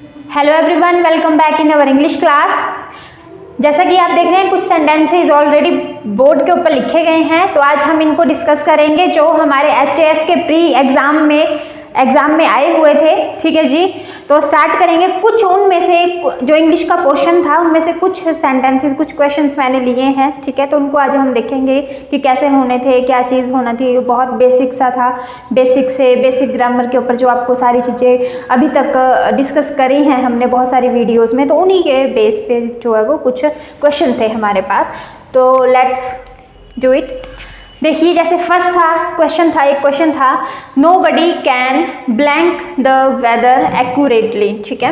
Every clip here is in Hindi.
Hello everyone, welcome back in our English class. जैसा कि आप देख रहे हैं कुछ सेंटेंसेस ऑलरेडी बोर्ड के ऊपर लिखे गए हैं, तो आज हम इनको डिस्कस करेंगे जो हमारे HAS के प्री एग्जाम में आए हुए थे। ठीक है जी, तो स्टार्ट करेंगे। कुछ उनमें से जो इंग्लिश का क्वेश्चन था उनमें से कुछ सेंटेंसेस, कुछ क्वेश्चंस मैंने लिए हैं। ठीक है, तो उनको आज हम देखेंगे कि कैसे होने थे, क्या चीज़ होना थी। बहुत बेसिक सा था, बेसिक से बेसिक ग्रामर के ऊपर जो आपको सारी चीज़ें अभी तक डिस्कस करी हैं हमने बहुत सारी वीडियोस में, तो उन्हीं के बेस पे जो है वो कुछ क्वेश्चन थे हमारे पास। तो लेट्स डू इट। देखिए, जैसे फर्स्ट एक क्वेश्चन था, nobody can blank the weather accurately. ठीक है,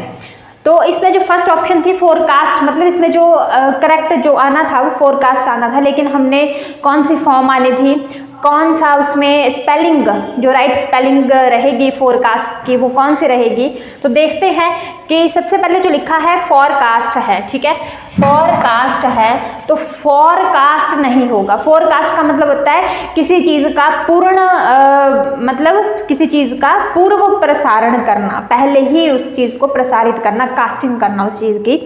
तो इसमें जो फर्स्ट ऑप्शन थी फोरकास्ट, मतलब इसमें जो करेक्ट जो आना था वो फोरकास्ट आना था, लेकिन हमने कौन सी फॉर्म आनी थी, कौन सा उसमें स्पेलिंग, जो राइट स्पेलिंग रहेगी फोरकास्ट की वो कौन सी रहेगी। तो देखते हैं कि सबसे पहले जो लिखा है फोरकास्ट है। ठीक है, फोरकास्ट है, तो फोरकास्ट नहीं होगा। फोरकास्ट का मतलब होता है किसी चीज़ का पूर्ण मतलब किसी चीज़ का पूर्व प्रसारण करना, पहले ही उस चीज़ को प्रसारित करना, कास्टिंग करना उस चीज़ की।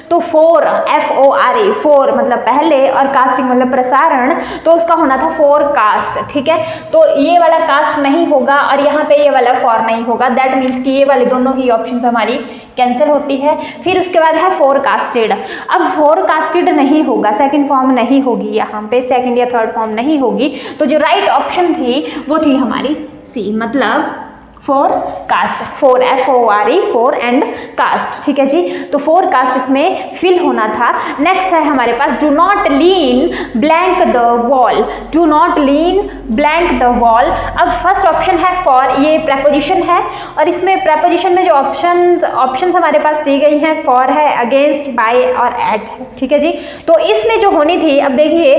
तो FORE, फोर मतलब पहले और कास्टिंग मतलब प्रसारण, तो उसका होना था फोरकास्ट। ठीक है, तो ये वाला कास्ट नहीं होगा और यहाँ पे ये वाला फॉर नहीं होगा। दैट मीन्स कि ये वाली दोनों ही ऑप्शन हमारी कैंसिल होती है। फिर उसके बाद है फोरकास्टेड। अब फोरकास्टेड नहीं होगा, सेकंड फॉर्म नहीं होगी, यहाँ पे सेकंड या थर्ड फॉर्म नहीं होगी। तो जो राइट ऑप्शन थी वो थी हमारी सी, मतलब forecast. FORE, fore and cast. ठीक है जी, तो फोरकास्ट इसमें फिल होना था। नेक्स्ट है हमारे पास do not lean blank the wall. Do not lean blank the wall. अब फर्स्ट ऑप्शन है फॉर, ये प्रेपोजिशन है और इसमें प्रेपोजिशन में जो ऑप्शंस हमारे पास दी गई हैं, फॉर है, अगेंस्ट, बाय और एट है। ठीक है जी, तो इसमें जो होनी थी, अब देखिए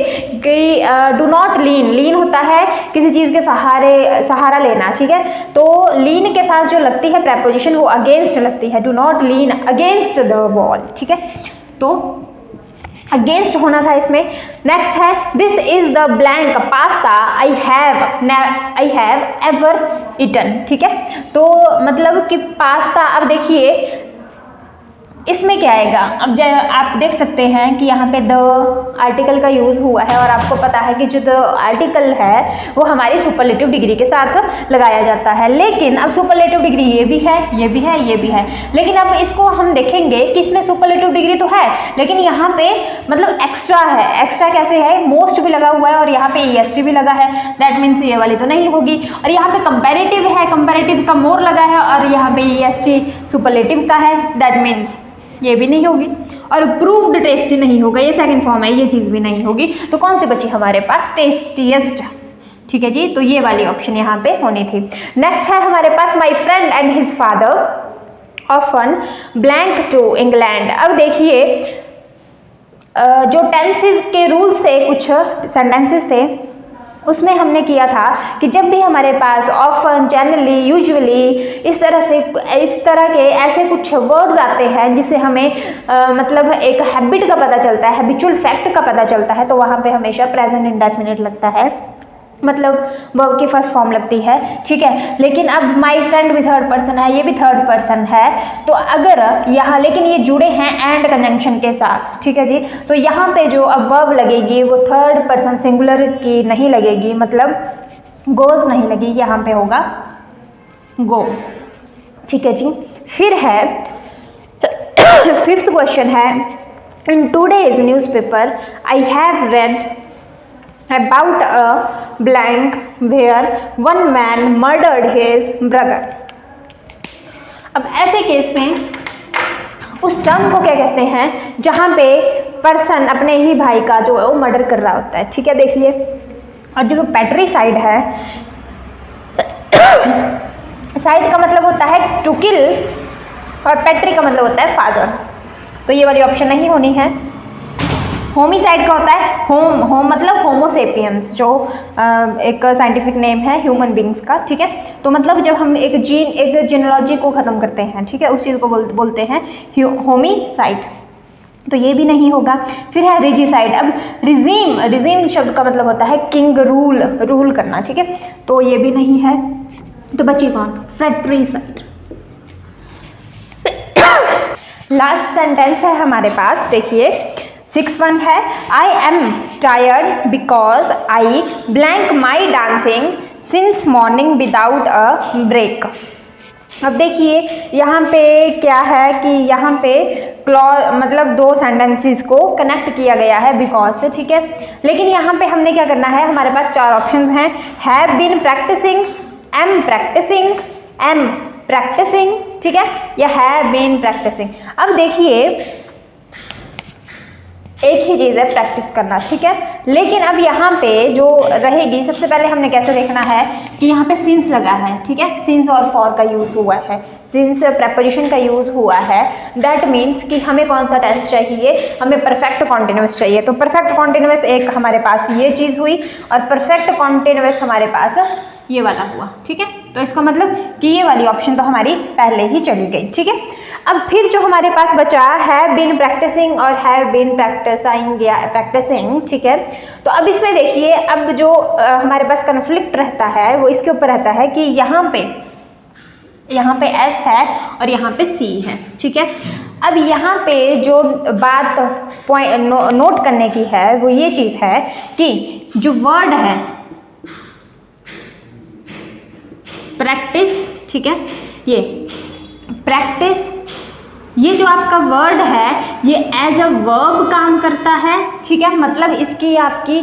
कि डू नॉट लीन होता है किसी चीज़ के सहारा लेना। ठीक है, तो लीन के साथ जो लगती है प्रेपोजिशन वो अगेंस्ट लगती है, do not lean against the wall. ठीक है, तो अगेंस्ट होना था इसमें। नेक्स्ट है this is the blank pasta I have ever eaten. ठीक है, तो मतलब कि पास्ता, अब देखिए इसमें क्या आएगा। अब आप देख सकते हैं कि यहाँ पे द आर्टिकल का यूज़ हुआ है और आपको पता है कि जो द आर्टिकल है वो हमारी सुपरलेटिव डिग्री के साथ लगाया जाता है। लेकिन अब सुपरलेटिव डिग्री ये भी है, ये भी है, ये भी है, लेकिन अब इसको हम देखेंगे कि इसमें सुपरलेटिव डिग्री तो है लेकिन यहाँ पे मतलब एक्स्ट्रा है। एक्स्ट्रा कैसे है, मोस्ट भी लगा हुआ है और यहाँ पे EST भी लगा है। दैट मीन्स ये वाली तो नहीं होगी। और यहाँ पे कंपैरेटिव है, कंपैरेटिव का मोर लगा है और यहाँ पे EST सुपरलेटिव का है। दैट मीन्स ये भी नहीं होगी। और प्रूव्ड टेस्टी नहीं होगा, ये सेकंड फॉर्म है, ये चीज़ भी नहीं होगी। तो कौन सी बची हमारे पास, टेस्टीएस्ट। ठीक है जी, तो ये वाली ऑप्शन यहाँ पे होनी थी। नेक्स्ट है हमारे पास my friend and his father often blank to England. अब देखिए जो टेंसेस के रूल्स से कुछ सेंटेंसेस थे उसमें हमने किया था कि जब भी हमारे पास ऑफन, जनरली, यूजुअली इस तरह के ऐसे कुछ वर्ड्स आते हैं जिससे हमें मतलब एक हैबिट का पता चलता है, हैबिचुअल फैक्ट का पता चलता है, तो वहाँ पे हमेशा प्रेजेंट इंडेफिनिट लगता है, मतलब वर्ब की फर्स्ट फॉर्म लगती है। ठीक है, लेकिन अब माई फ्रेंड भी थर्ड पर्सन है, ये भी थर्ड पर्सन है, तो अगर यहाँ, लेकिन ये जुड़े हैं एंड कंजंक्शन के साथ। ठीक है जी, तो यहाँ पे जो अब वर्ब लगेगी वो थर्ड पर्सन सिंगुलर की नहीं लगेगी, मतलब गोज नहीं लगेगी, यहाँ पे होगा गो। ठीक है जी, फिर है फिफ्थ क्वेश्चन है in today's newspaper I have read about a blank where one man murdered his brother। अब ऐसे केस में उस टर्म को क्या कहते हैं जहाँ पे पर्सन अपने ही भाई का जो है वो मर्डर कर रहा होता है। ठीक है, देखिए, और जो पैट्री साइड है, साइड का मतलब होता है टू किल और पैट्री का मतलब होता है फादर, तो ये वाली ऑप्शन नहीं होनी है। होमिसाइड का होता है होम मतलब होमोसेपियंस, जो एक साइंटिफिक नेम है ह्यूमन बींग्स का। ठीक है, तो मतलब जब हम एक जीनोलॉजी को ख़त्म करते हैं, ठीक है, उस चीज़ को बोलते हैं होमिसाइड, तो ये भी नहीं होगा। फिर है रिजिसाइड। अब रिजीम शब्द का मतलब होता है किंग, रूल करना। ठीक है, तो ये भी नहीं है। तो बची कौन, फ्रेट्रीसाइड। लास्ट सेंटेंस है हमारे पास, देखिए 6-1 है, I am tired because I blank my dancing since morning without a break. अब देखिए यहाँ पे क्या है कि यहाँ पे क्लॉज मतलब दो सेंटेंसेस को कनेक्ट किया गया है बिकॉज से, ठीक है। लेकिन यहाँ पे हमने क्या करना है, हमारे पास 4 ऑप्शंस हैं, have been practising, am practising, am practising, ठीक है, या हैव बीन प्रैक्टिसिंग। अब देखिए एक ही चीज़ है प्रैक्टिस करना, ठीक है। लेकिन अब यहाँ पे जो रहेगी, सबसे पहले हमने कैसे देखना है कि यहाँ पे सिंस लगा है, ठीक है, सिंस और फॉर का यूज़ हुआ है, सिंस प्रेपोजिशन का यूज़ हुआ है। दैट मीन्स कि हमें कौन सा टेंस चाहिए, हमें परफेक्ट कॉन्टिन्यूअस चाहिए। तो परफेक्ट कॉन्टिन्यूअस एक हमारे पास ये चीज़ हुई और परफेक्ट कॉन्टिन्यूअस हमारे पास ये वाला हुआ, ठीक है। तो इसका मतलब कि ये वाली ऑप्शन तो हमारी पहले ही चली गई, ठीक है। अब फिर जो हमारे पास बचा है बीन प्रैक्टिसिंग और हैव बीन प्रैक्टिसिंग या प्रैक्टिसिंग, ठीक है। तो अब इसमें देखिए, अब जो हमारे पास कन्फ्लिक्ट रहता है वो इसके ऊपर रहता है कि यहाँ पे एस है और यहाँ पे सी है, ठीक है। अब यहाँ पे जो बात नोट करने की है वो ये चीज़ है कि जो वर्ड है प्रैक्टिस, ठीक है, ये प्रैक्टिस, ये जो आपका वर्ड है ये एज अ वर्ब काम करता है, ठीक है। मतलब इसकी आपकी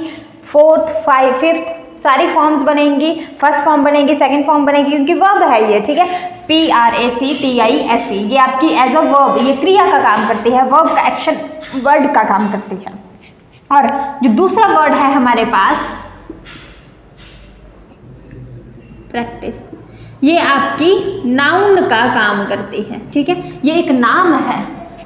4th 5th सारी फॉर्म्स बनेंगी, फर्स्ट फॉर्म बनेगी, सेकंड फॉर्म बनेगी, क्योंकि वर्ब है ये, ठीक है। PRACTISE ये आपकी एज अ वर्ब, ये क्रिया का काम करती है, वर्ब का एक्शन वर्ड का काम करती है। और जो दूसरा वर्ड है हमारे पास प्रैक्टिस, ये आपकी नाउन का काम करती है, ठीक है। ये एक नाम है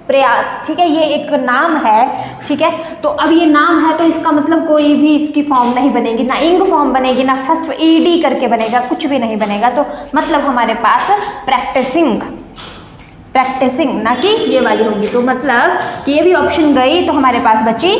प्रयास, ठीक है, ये एक नाम है, ठीक है। तो अब ये नाम है तो इसका मतलब कोई भी इसकी फॉर्म नहीं बनेगी, ना इंग फॉर्म बनेगी, ना फर्स्ट ईडी करके बनेगा, कुछ भी नहीं बनेगा। तो मतलब हमारे पास प्रैक्टिसिंग, प्रैक्टिसिंग ना कि ये वाली होगी। तो मतलब कि ये भी ऑप्शन गई तो हमारे पास बची,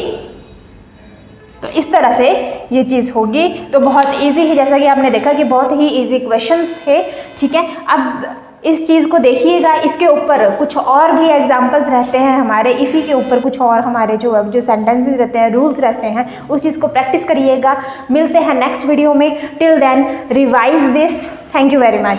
तो इस तरह से ये चीज़ होगी। तो बहुत इजी है, जैसा कि आपने देखा कि बहुत ही इजी क्वेश्चंस थे, ठीक है। अब इस चीज़ को देखिएगा, इसके ऊपर कुछ और भी एग्जाम्पल्स रहते हैं हमारे, इसी के ऊपर कुछ और हमारे जो सेंटेंसेस रहते हैं, रूल्स रहते हैं, उस चीज़ को प्रैक्टिस करिएगा। मिलते हैं नेक्स्ट वीडियो में, till then revise this. Thank you very much.